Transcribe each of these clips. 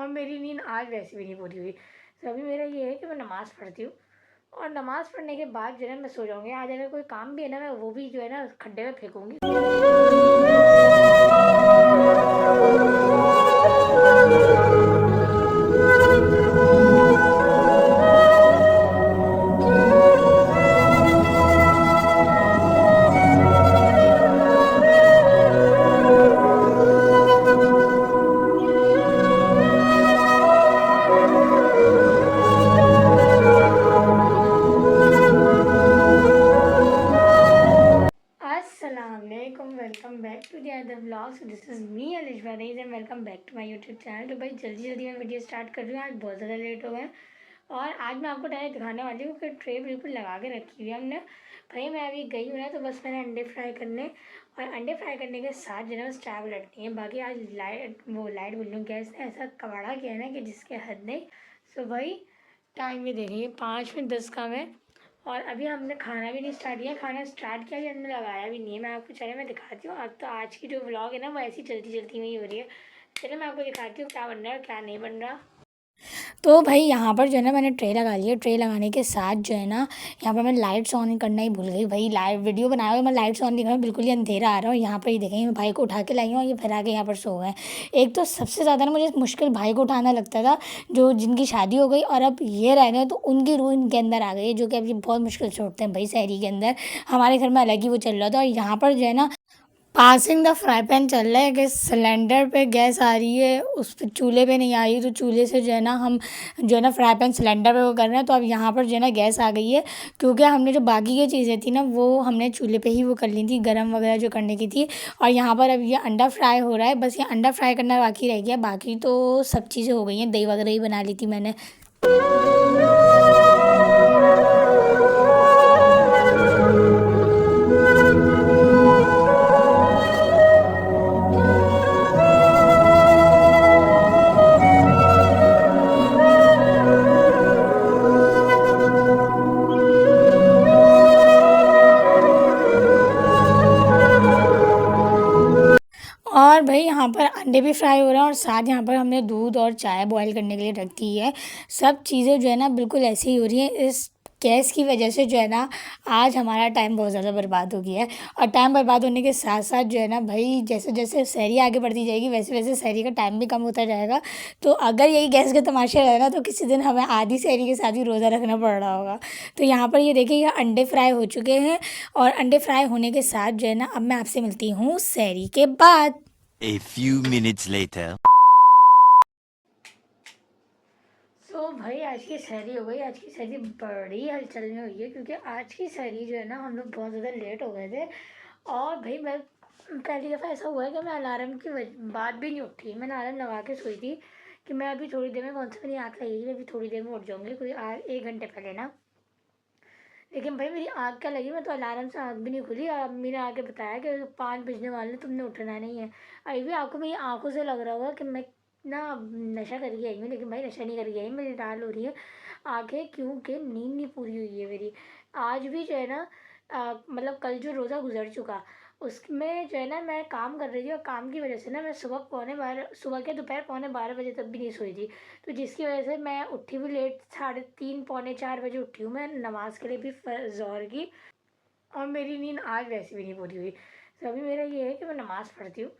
और मेरी नींद आज वैसे भी नहीं पूरी हुई। तो अभी मेरा ये है कि मैं नमाज़ पढ़ती हूँ और नमाज़ पढ़ने के बाद जो है मैं सो जाऊँगी। आज अगर कोई काम भी है ना, मैं वो भी जो है ना खड्डे में फेंकूँगी। अस्सलामुअलैकुम, welcome back to the other vlogs. This is me Alisha Rais and welcome back to my YouTube channel. तो भाई जल्दी जल्दी मैं वीडियो स्टार्ट कर रही हूँ। आज बहुत ज़्यादा लेट हो गए और आज मैं आपको डायरेक्ट दिखाने वाली हूँ कि ट्रे बिल्कुल लगा के रखी हुई है हमने। भाई मैं अभी गई हूँ ना, तो बस मैंने अंडे फ्राई करने और अंडे फ्राई करने के साथ जो है बस चाय लटनी है। बाकी आज लाइट बोल लूँ, गैस ने ऐसा कबाड़ा किया है ना कि जिसके हद नहीं। सो भाई टाइम भी देखिए 5 में 10 का है और अभी हमने खाना भी नहीं स्टार्ट किया। खाना स्टार्ट किया भी हमने लगाया भी नहीं है। मैं आपको चले मैं दिखाती हूँ। अब तो आज की जो व्लॉग है ना वो ऐसी चलती चलती हुई हो रही है। चलिए मैं आपको दिखाती हूँ क्या बन रहा है और क्या नहीं बन रहा। तो भाई यहाँ पर जो है ना मैंने ट्रे लगा लिया। ट्रे लगाने के साथ जो है ना यहाँ पर मैं लाइट्स ऑन करना ही भूल गई। भाई लाइव वीडियो बनाया हुआ, मैं लाइट्स ऑन नहीं कर, बिल्कुल ही अंधेरा आ रहा है। और यहाँ पर ये देखेंगे मैं भाई को उठा के लाई हूँ और ये फिर आके यहाँ पर सो गए। एक तो सबसे ज़्यादा ना मुझे मुश्किल भाई को उठाना लगता था, जो जिनकी शादी हो गई और अब ये रह गए, तो उनकी रूह इनके अंदर आ गई है, जो कि अब ये बहुत मुश्किल से उठते हैं भाई शहरी के अंदर। हमारे घर में अलग ही वो चल रहा था। और यहाँ पर जो है ना पासिंग द फ्राई पैन चल रहा है कि सिलेंडर पे गैस आ रही है, उस पे चूल्हे पे नहीं आ रही, तो चूल्हे से जो है ना हम जो है ना फ्राई पैन सिलेंडर पे वो कर रहे हैं। तो अब यहाँ पर जो है ना गैस आ गई है, क्योंकि हमने जो बाकी की चीज़ें थी ना वो हमने चूल्हे पे ही वो कर ली थी, गरम वगैरह जो करने की थी। और यहाँ पर अब ये अंडा फ्राई हो रहा है, बस ये अंडा फ्राई करना बाकी रह गया, बाकी तो सब चीज़ें हो गई हैं। दही वगैरह ही बना ली थी मैंने। और भाई यहाँ पर अंडे भी फ्राई हो रहे हैं और साथ यहाँ पर हमने दूध और चाय बॉईल करने के लिए रख दी है। सब चीज़ें जो है ना बिल्कुल ऐसे ही हो रही हैं। इस गैस की वजह से जो है ना आज हमारा टाइम बहुत ज़्यादा बर्बाद हो गया है। और टाइम बर्बाद होने के साथ साथ जो है ना भाई जैसे जैसे शहरी आगे बढ़ती जाएगी वैसे वैसे शहरी का टाइम भी कम होता जाएगा। तो अगर यही गैस के तमाशे रहे ना तो किसी दिन हमें आधी शहरी के साथ ही रोज़ा रखना पड़ रहा होगा। तो यहाँ पर ये देखिए, ये अंडे फ्राई हो चुके हैं और अंडे फ्राई होने के साथ जो है ना अब मैं आपसे मिलती हूँ शहरी के बाद। A few minutes later. तो भाई आज की सहरी हो गई। आज की सहरी बड़ी हलचल में हुई है, क्योंकि आज की सहरी जो है ना हम लोग बहुत ज़्यादा लेट हो गए थे। और भाई मैं पहली दफ़ा ऐसा हुआ है कि मैं अलार्म की बाद भी नहीं उठी। मैंने अलार्म लगा के सोई थी कि मैं अभी थोड़ी देर में, कौन सी मेरी आँख लगेगी, अभी थोड़ी देर में उठ जाऊँगी, कोई 1 घंटे पहले ना। लेकिन भाई मेरी आँख क्या लगी, मैं तो अलार्म से आँख भी नहीं खुली। अम्मी ने आके बताया कि 5 बजने वाले, तुमने उठना नहीं है। अभी भी आपको मेरी आँखों से लग रहा होगा कि मैं ना नशा करके आई हूँ, लेकिन भाई नशा नहीं करके आई, मेरी डाल हो रही है आँखें, क्योंकि नींद नहीं पूरी हुई है मेरी। आज भी जो है ना मतलब कल जो रोज़ा गुजर चुका उसमें जो है ना मैं काम कर रही थी, और काम की वजह से ना मैं सुबह के दोपहर 3:45 बजे तक भी नहीं सोई थी। तो जिसकी वजह से मैं उठी भी लेट, 3:30 पौने 4 बजे उठी हूँ मैं नमाज़ के लिए भी ज़ोहर की। और मेरी नींद आज वैसे भी नहीं पूरी हुई। तो अभी मेरा ये है कि मैं नमाज़ पढ़ती हूँ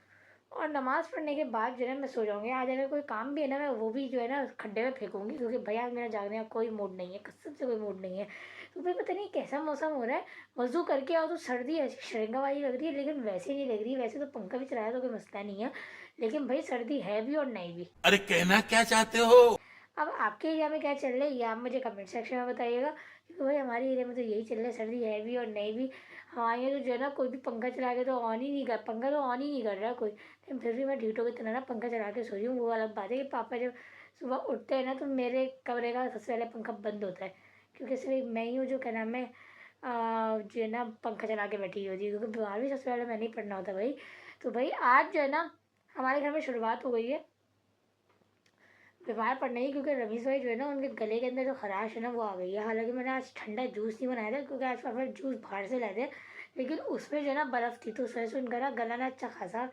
और नमाज़ पढ़ने के बाद जो है मैं सो जाऊँगी। आज अगर कोई काम भी है ना, मैं वो भी जो है ना खड्डे में फेंकूँगी, क्योंकि भैया मेरा जागने का कोई मूड नहीं है, कसम से कोई मूड नहीं है। तो भाई पता नहीं कैसा मौसम हो रहा है, वज़ू करके आओ तो सर्दी ऐसी शरंगा वाली लग रही है, लेकिन वैसे नहीं लग रही। वैसे तो पंखा भी चलाया तो कोई मसला नहीं है, लेकिन भाई सर्दी है भी और नहीं भी। अरे कहना क्या चाहते हो? अब आपके एरिया में क्या चल रहा है ये आप मुझे कमेंट सेक्शन में बताइएगा, क्योंकि भाई हमारे एरिया में तो यही चल रहा है, सर्दी है भी और नहीं भी। हमारे यहाँ तो जो है ना कोई भी पंखा चला के तो ऑन ही नहीं कर, पंखा तो ऑन ही नहीं कर रहा कोई, लेकिन फिर भी मैं ढीठों की तरह ना पंखा चला के सो रही हूँ। वो अलग बात है कि पापा जब सुबह उठते हैं ना तो मेरे कमरे का सबसे पहले पंखा बंद होता है, क्योंकि सिर्फ मैं ही हूँ जो क्या नाम है जो है ना पंखा चला के बैठी होती है, क्योंकि बीमार भी सबसे पहले मैंने ही पड़ना होता है भाई। तो भाई आज जो है ना हमारे घर में शुरुआत हो गई है बीमार पड़ने की, क्योंकि रमीश भाई जो है ना उनके गले के अंदर जो खराश है ना वो आ गई है। हालांकि मैंने आज ठंडा जूस नहीं बनाया था, क्योंकि आज पापा जूस बाहर से लाए थे, लेकिन उसमें जो है ना बर्फ़ थी, तो उस वजह से उनका ना गला ना अच्छा खासा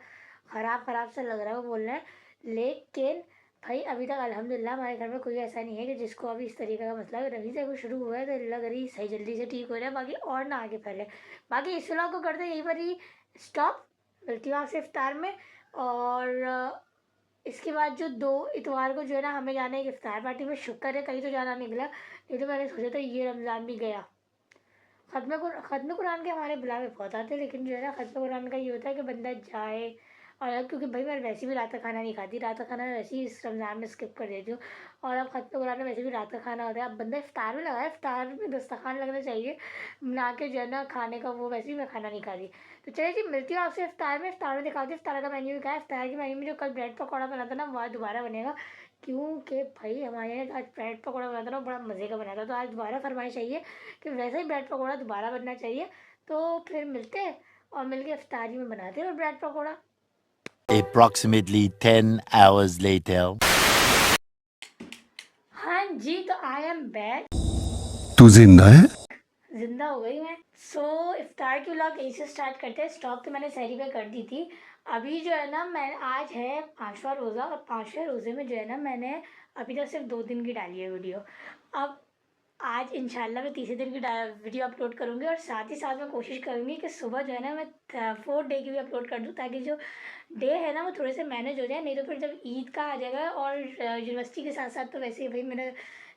ख़राब ख़राब सा लग रहा है, वो बोल रहे हैं। लेकिन भाई अभी तक अल्हम्दुलिल्लाह हमारे घर में कोई ऐसा नहीं है कि जिसको अभी इस तरीके का मसला है। रवि से कुछ शुरू हुआ है तो अल्लाह करी सही जल्दी से ठीक हो जाए, बाकी और ना आगे फैले। बाकी इस व्लॉग को करते यहीं पर ही स्टॉप। मिलती हूँ आपसे इफ्तार में। और इसके बाद जो 2 इतवार को जो है ना हमें जाना है एक इफ्तार पार्टी में। शुक्र है कहीं तो जाना निकला, नहीं तो मैंने सोचा था ये रमज़ान भी गया। ख़त्म कुरान के हमारे बुलावे बहुत आते हैं, लेकिन जो है ना ख़त्म कुरान का ये होता है कि बंदा जाए। और क्योंकि भाई मैं वैसे भी रात का खाना नहीं खाती, रात का खाना वैसे ही इस रमज़ान में स्किप कर देती हूँ। और अब ख़त्म कुरान में वैसे भी रात का खाना होता है। अब बंदा इफ्तार में लगा है, इफ्तार में दस्तरखान लगना चाहिए, ना कि जो है ना खाने का वो। वैसे भी मैं खाना नहीं खा रही। तो चलिए जी, मिलती हूँ आपसे इफ्तार में। इफ्तार में दिखाती हूँ इफ्तार का मेन्यू भी क्या है। इफ्तार के मेन्यू में जो कल ब्रेड पकौड़ा बना था ना वह दोबारा बनेगा, क्योंकि भाई हमारे यहाँ आज ब्रेड पकौड़ा बना था ना, बड़ा मज़े का बना था। तो आज दोबारा फरमाइश चाहिए कि वैसे ही ब्रेड पकौड़ा दोबारा बनना चाहिए। तो फिर मिलते हैं और मिलके इफ्तारी में बनाते हैं और bread pakora. Approximately 10 hours later. हाँ जी, तो आई एम बैक। तू जिंदा है? जिंदा हो गई मैं। इफ्तार की व्लॉग यहीं से स्टार्ट करते हैं। स्टॉप तो मैंने सहरी पे कर दी थी। अभी जो है ना मैं आज है 5वां रोज़ा, और 5वें रोज़े में जो है ना मैंने अभी तक सिर्फ 2 दिन की डाली है वीडियो। अब आज इंशाल्लाह मैं तीसरे दिन की वीडियो अपलोड करूँगी, और साथ ही साथ मैं कोशिश करूँगी कि सुबह जो है ना मैं 4th डे की भी अपलोड कर दूँ, ताकि जो डे है ना वो थोड़े से मैनेज हो जाए। नहीं तो फिर जब ईद का आ जाएगा, और यूनिवर्सिटी के साथ साथ तो वैसे ही भाई मेरा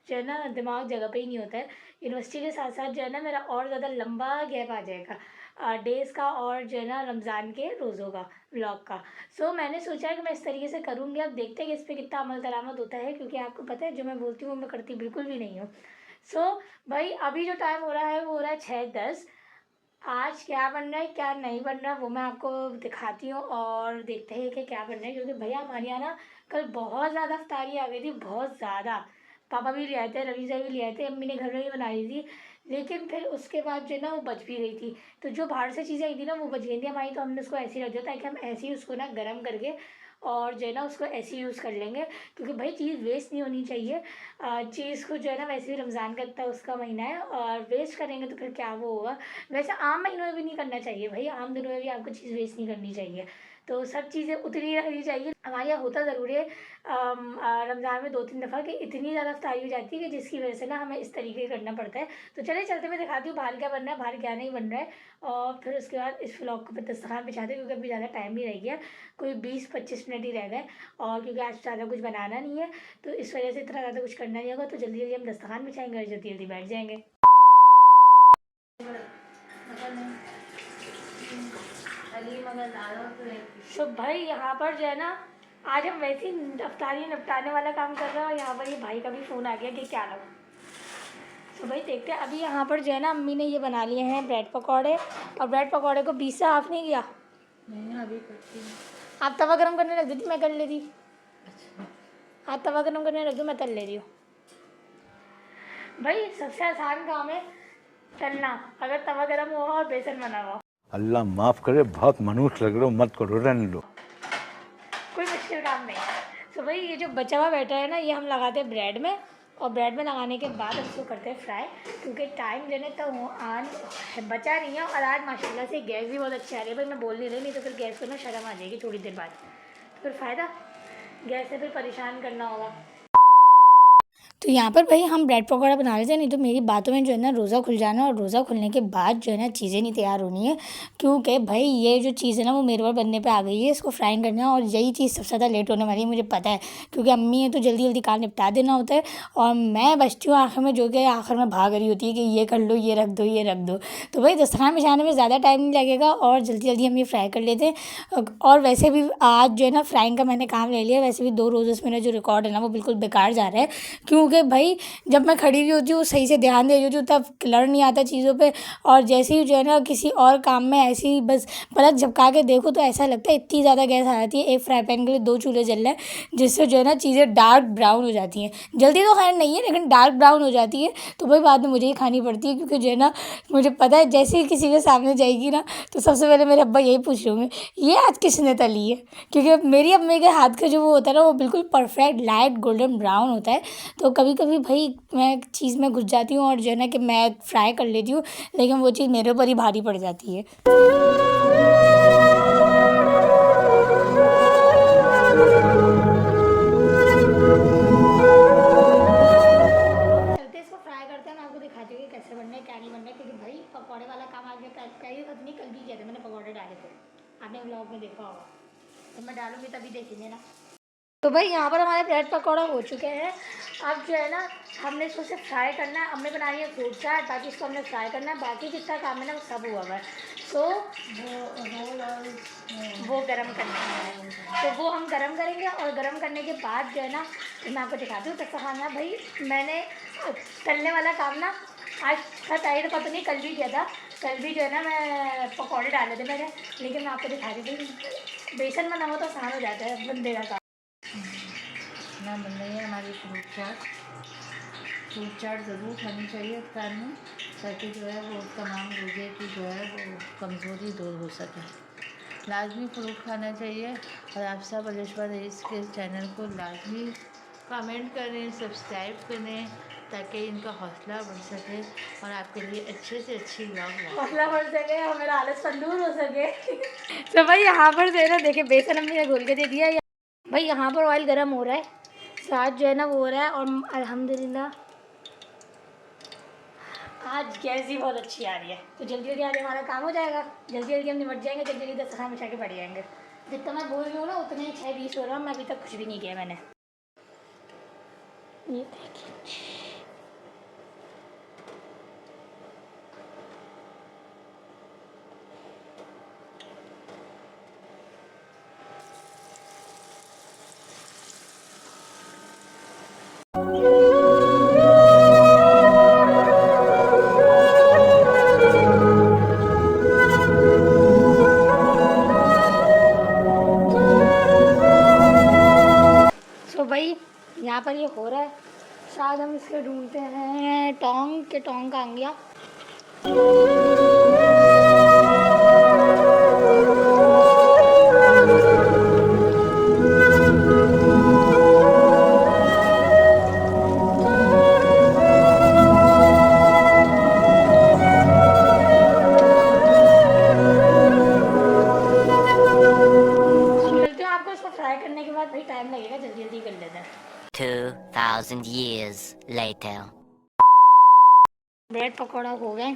जो है ना दिमाग जगह पे ही नहीं होता है। यूनिवर्सिटी के साथ साथ जो है ना मेरा और ज़्यादा लंबा गैप आ जाएगा डेज़ का, और जो है ना रमज़ान के रोज़ों का व्लॉग का। मैंने सोचा है कि मैं इस तरीके से करूँगी। अब देखते हैं कि इस पर कितना अमल दरामद होता है, क्योंकि आपको पता है जो मैं बोलती हूँ वो मैं करती बिल्कुल भी नहीं हूँ। भाई अभी जो टाइम हो रहा है वो हो रहा है 6:10। आज क्या बन रहा है क्या नहीं बन रहा वो मैं आपको दिखाती हूँ, और देखते हैं कि क्या बन रहा है। क्योंकि भैया हमारे यहाँ ना कल बहुत ज़्यादा इफ्तारी आ गई थी, बहुत ज़्यादा। पापा भी ले आए थे, रवि से भी ले आए थे, अम्मी ने घर में ही बनाई थी। लेकिन फिर उसके बाद जो है ना वो बच भी गई थी। तो जो बाहर से चीज़ें आई थी ना वो बच गई थी हमारी, तो हमने उसको ऐसे ही रख दिया, ताकि हम ऐसे ही उसको ना गर्म करके और जो है ना उसको ऐसे ही यूज़ कर लेंगे। क्योंकि भाई चीज़ वेस्ट नहीं होनी चाहिए। चीज़ को जो है ना वैसे भी रमज़ान का इतना उसका महीना है, और वेस्ट करेंगे तो फिर क्या वो होगा। वैसे आम महीनों में भी नहीं करना चाहिए भाई, आम दिनों में भी आपको चीज़ वेस्ट नहीं करनी चाहिए। तो सब चीज़ें उतनी रखनी चाहिए। हमारे यहाँ होता ज़रूर है रमज़ान में 2-3 दफ़ा कि इतनी ज़्यादा इफ्तारी हो जाती है कि जिसकी वजह से ना हमें इस तरीके करना पड़ता है। तो चलिए चलते मैं दिखाती हूँ बाहर क्या बन रहा है, बाहर क्या नहीं बन रहा है, और फिर उसके बाद इस व्लॉग को फिर दस्तरखान बिछाते हैं, क्योंकि अभी ज़्यादा टाइम नहीं रह गया, कोई 20-25 मिनट ही रह गए। और क्योंकि आज ज़्यादा कुछ बनाना नहीं है, तो इस वजह से इतना ज़्यादा कुछ करना नहीं होगा। तो जल्दी जल्दी हम दस्तरखान बिछाएंगे और जल्दी जल्दी बैठ जाएंगे। भाई यहाँ पर जो है ना आज हम वैसे ही अफ्तारी निपटाने वाला काम कर रहे हैं, और यहाँ पर ये भाई का भी फ़ोन आ गया कि क्या लगा। भाई देखते हैं। अभी यहाँ पर जो है ना अम्मी ने ये बना लिए हैं ब्रेड पकौड़े, और ब्रेड पकौड़े को 20 से ऑफ नहीं किया। नहीं अभी करती हूँ। आप तवा गरम करने रख देती, मैं कर लेती। आप तवा गरम करने रख दो, मैं तल ले रही हूँ। भाई सबसे आसान काम है तलना, अगर तवा गरम हुआ और बेसन बना हुआ। अल्लाह माफ करे, बहुत मनुष्य लग रहे हो, मत करो, रहने दो। कोई मुश्किल काम नहीं है। भाई ये जो बचा हुआ बैटर है ना ये हम लगाते हैं ब्रेड में, और ब्रेड में लगाने के बाद हम इसको करते हैं फ्राई, क्योंकि टाइम जो है तो आज बचा नहीं है। और आज माशाल्लाह से गैस भी बहुत अच्छी आ रही है। भाई मैं बोल नहीं रही, नहीं तो फिर गैस को ना शर्म आ जाएगी थोड़ी देर बाद, तो फिर फ़ायदा गैस से फिर परेशान करना होगा। तो यहाँ पर भाई हम ब्रेड पकौड़ा बना रहे थे, नहीं तो मेरी बातों में जो है ना रोज़ा खुल जाना, और रोज़ा खुलने के बाद जो है ना चीज़ें नहीं तैयार होनी है। क्योंकि भाई ये जो चीज़ है ना वो मेरे पर बनने पे आ गई है, इसको फ्राई करना, और यही चीज़ सबसे ज़्यादा लेट होने वाली है मुझे पता है। क्योंकि अम्मी है तो जल्दी जल्दी काम निपटा देना होता है, और मैं बचती हूँ आखिर में, जो कि आखिर में भाग रही होती है कि ये कर लो, ये रख दो, ये रख दो। तो भाई दस्तरखान बिछाने में ज़्यादा टाइम नहीं लगेगा, और जल्दी जल्दी हम ये फ्राई कर लेते हैं। और वैसे भी आज जो है ना फ्राइंग का मैंने काम ले लिया। वैसे भी 2 रोज़ मेरा जो रिकॉर्ड है ना वो बिल्कुल बेकार जा रहा है, क्योंकि भाई जब मैं खड़ी हुई होती हूँ सही से ध्यान दे रही होती हूँ तब क्लियर नहीं आता चीज़ों पे, और जैसे ही जो है ना किसी और काम में ऐसे ही बस पलक झपका के देखो तो ऐसा लगता है इतनी ज़्यादा गैस आ जाती है। एक फ्राई पैन के लिए 2 चूल्हे जल रहे हैं, जिससे जो है ना चीज़ें डार्क ब्राउन हो जाती हैं। जल्दी तो खैर नहीं है, लेकिन डार्क ब्राउन हो जाती है। तो भाई बाद में मुझे ही खानी पड़ती है, क्योंकि जो है ना मुझे पता है जैसे ही किसी के सामने जाएगी ना तो सबसे पहले मेरे अब्बा यही पूछ रहे होंगे ये आज किसने तली है। क्योंकि मेरी अम्मी के हाथ का जो वो होता है ना वो बिल्कुल परफेक्ट लाइट गोल्डन ब्राउन होता है। तो कभी कभी भाई मैं चीज़ में घुस जाती हूँ, और जो है ना कि मैं फ्राई कर लेती हूँ, लेकिन वो चीज़ मेरे ऊपर ही भारी पड़ जाती है। भाई यहाँ पर हमारे ब्रेड पकौड़ा हो चुके हैं। अब जो है ना हमने इसको सिर्फ फ्राई करना है। हमने बनाई है फ्रूट चाट, बाकी इसको हमने फ्राई करना है। बाकी जितना काम है ना वो सब हुआ हुआ है। सो वो गरम करना है, तो वो हम गरम करेंगे। और गरम करने के बाद जो है ना मैं आपको दिखाती हूँ कैसा खाना। भाई मैंने तलने वाला काम ना आज था, टाइड का तो नहीं, कल भी किया था। कल भी जो है ना मैं पकौड़े डाले थे मैंने, लेकिन मैं आपको दिखा रही थी बेसन में ना हो तो आसान हो जाता है बंदे का काम। ना बन रही है हमारी फ्रूट चाट। फ्रूट चाट ज़रूर खानी चाहिए इफ्तार में, ताकि जो है वो तमाम रोज़े की जो है वो कमज़ोरी दूर हो सके। लाजमी फ्रूट खाना चाहिए। और आप सब अलिशबा रईस के चैनल को लाजमी कमेंट करें, सब्सक्राइब करें, ताकि इनका हौसला बढ़ सके और आपके लिए अच्छे से अच्छी व्लॉग हौसला बढ़ सके और मेरा आलस दूर हो सके। तो भाई यहाँ पर जो है ना देखिए बेसन अम्मी ने घोल के दे दिया। भाई यहाँ पर ऑयल गर्म हो रहा है, साथ जो है ना वो हो रहा है। और अल्हम्दुलिल्लाह आज गैस भी बहुत अच्छी आ रही है, तो जल्दी जल्दी आज हमारा काम हो जाएगा। जल्दी जल्दी हम निपट जाएंगे, जल्दी जल्दी दस्तरखान बिछा के बैठ जाएंगे। जितना मैं बोल रही हूँ ना उतने ही 6:20 हो रहा हूँ। मैं अभी तक कुछ भी नहीं किया मैंने। ये देखिए भाई यहाँ पर ये हो रहा है। शायद हम इसके ढूंढते हैं टोंग के, टोंग का आ गया। मिलते हैं आपको इसको फ्राई करने के बाद। भाई टाइम लगेगा, जल्दी जल्दी कर लेते हैं। 2000 years later. ब्रेड पकौड़ा हो गए।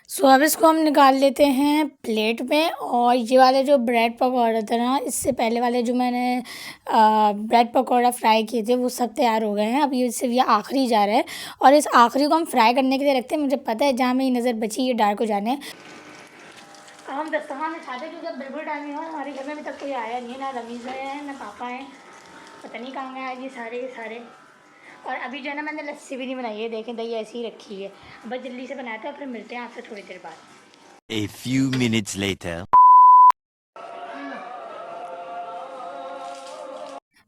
सो अब इसको हम निकाल लेते हैं प्लेट में। और ये वाले जो ब्रेड पकौड़ा था ना, इससे पहले वाले जो मैंने ब्रेड पकौड़ा फ्राई किए थे वो सब तैयार हो गए हैं। अब ये सिर्फ ये आखिरी जा रहा है, और इस आखिरी को हम फ्राई करने के लिए रखते हैं। मुझे पता है जहाँ मेरी नज़र बची ये डार्क हो जाने हैं। अब हम दस्तरखान में खाते क्योंकि अब बिल्कुल टाइम नहीं हुआ। हमारे घर में अभी तक कोई आया नहीं है, ना रमीज़ है ना पापा हैं, पता नहीं कहाँ गए आज ये सारे के सारे। और अभी जो है ना मैंने लस्सी भी नहीं बनाई है, देखें दही ऐसी ही रखी है। बस जल्दी से बनाते हैं, फिर मिलते हैं आपसे थोड़ी देर बाद। A few minutes later.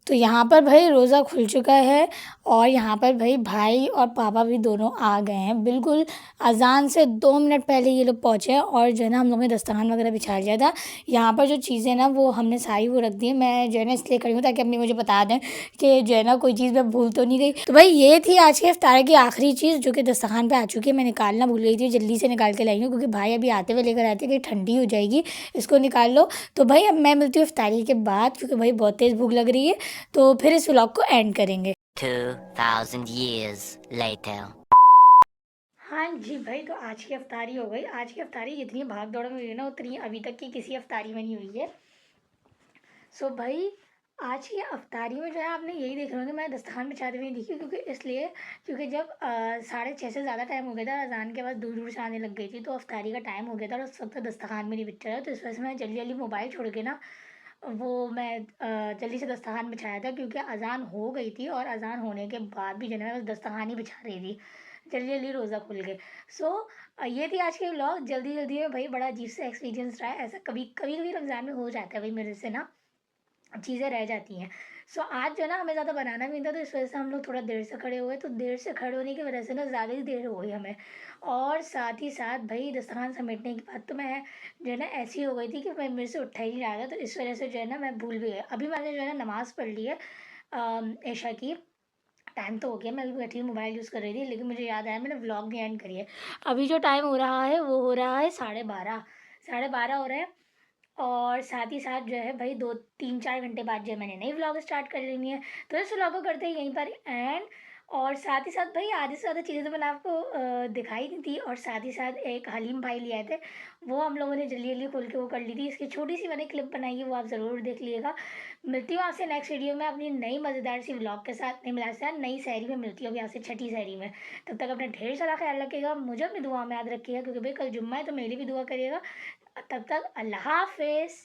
तो यहाँ पर भाई रोज़ा खुल चुका है, और यहाँ पर भाई और पापा भी दोनों आ गए हैं। बिल्कुल अज़ान से 2 मिनट पहले ये लोग पहुँचे हैं। और जो है ना हम लोग ने दस्तरखान वगैरह बिछा लिया था। यहाँ पर जो चीज़ें ना वो हमने सारी वो रख दी है। मैं जो है ना इसलिए करी हूँ ताकि अम्मी मुझे बता दें कि जो है ना कोई चीज़ मैं भूल तो नहीं गई। तो भाई ये थी आज के इफ्तार की आखिरी चीज़ जो कि दस्तरखान पर आ चुकी है। मैं निकालना भूल गई थी, जल्दी से निकाल के लाई हूँ क्योंकि भाई अभी आते हुए लेकर आते कि ठंडी हो जाएगी, इसको निकाल लो। तो भाई अब मैं मिलती हूँ इफ्तारी के बाद, क्योंकि भाई बहुत तेज़ भूख लग रही है। तो फिर इस व्लॉग को एंड करेंगे। 2000 years later. हाँ जी भाई, तो आज की अफ्तारी हो गई। आज की अफ्तारी जितनी भाग दौड़ में हुई है ना उतनी अभी तक की किसी अफ्तारी में नहीं हुई है। सो भाई आज की अफ्तारी में जो है आपने यही देख रहे होंगे, मैं दस्तरखान बिछाते हुए देखी क्योंकि जब 6:30 से ज़्यादा टाइम हो गया था, अजान के बाद दूर दूर से आने लग गई थी, तो अफ्तारी का टाइम हो गया था और उस वक्त दस्तरखान में नहीं बिछ रहा। तो इस वजह से मैं जल्दी जल्दी मोबाइल छोड़ के ना वो मैं जल्दी से दस्तरखान बिछाया था, क्योंकि अज़ान हो गई थी। और अज़ान होने के बाद भी जो है मैं बस दस्तरखान ही बिछा रही थी, जल्दी जल्दी रोज़ा खुल गए। सो ये थी आज की व्लॉग। जल्दी जल्दी में भाई बड़ा अजीब सा एक्सपीरियंस रहा है। ऐसा कभी कभी कभी रमज़ान में हो जाता है भाई, मेरे से ना चीज़ें रह जाती हैं। सो आज जो है ना हमें ज़्यादा बनाना भी नहीं था, तो इस वजह से हम लोग थोड़ा देर से खड़े हुए। तो देर से खड़े होने की वजह से ना ज़्यादा ही देर हो गई हमें। और साथ ही साथ भाई दस्तरखान समेटने के बाद तो मैं जो है ना ऐसी हो गई थी कि मैं मेरे से उठा ही नहीं रहा था। तो इस वजह से जो है ना मैं भूल भी गई। अभी मैंने जो है ना नमाज़ पढ़ ली है ऐशा की। टाइम तो हो गया, मैं अभी बैठी मोबाइल यूज़ कर रही थी, लेकिन मुझे याद आया मैंने व्लॉग नहीं एंड करी है। अभी जो टाइम हो रहा है वो हो रहा है 12:30, 12:30 हो रहा है। और साथ ही साथ जो है भाई 2-3-4 घंटे बाद जो है मैंने नई व्लॉग स्टार्ट कर लेनी है। तो इस व्लॉग को करते हैं यहीं पर एंड। और साथ ही साथ भाई आधे से ज़्यादा चीज़ें तो मैंने आपको दिखाई दी थी, और साथ ही साथ एक हलीम भाई ले आए थे, वो हम लोगों ने जल्दी जल्दी खोल के वो कर ली थी। इसकी छोटी सी मैंने क्लिप बनाई है, वो आप ज़रूर देख लीजिएगा। मिलती हूँ आपसे नेक्स्ट वीडियो में अपनी नई मज़ेदार सी व्लॉग के साथ, नहीं मिला से नई शायरी में मिलती हूँ अभी आपसे, छठी शायरी में। तब तक अपना ढेर सारा ख्याल रखिएगा, मुझे अपनी दुआ में याद रखिएगा, क्योंकि भाई कल जुम्मा है तो मेरी भी दुआ करिएगा। तब तक अल्लाह हाफिज़।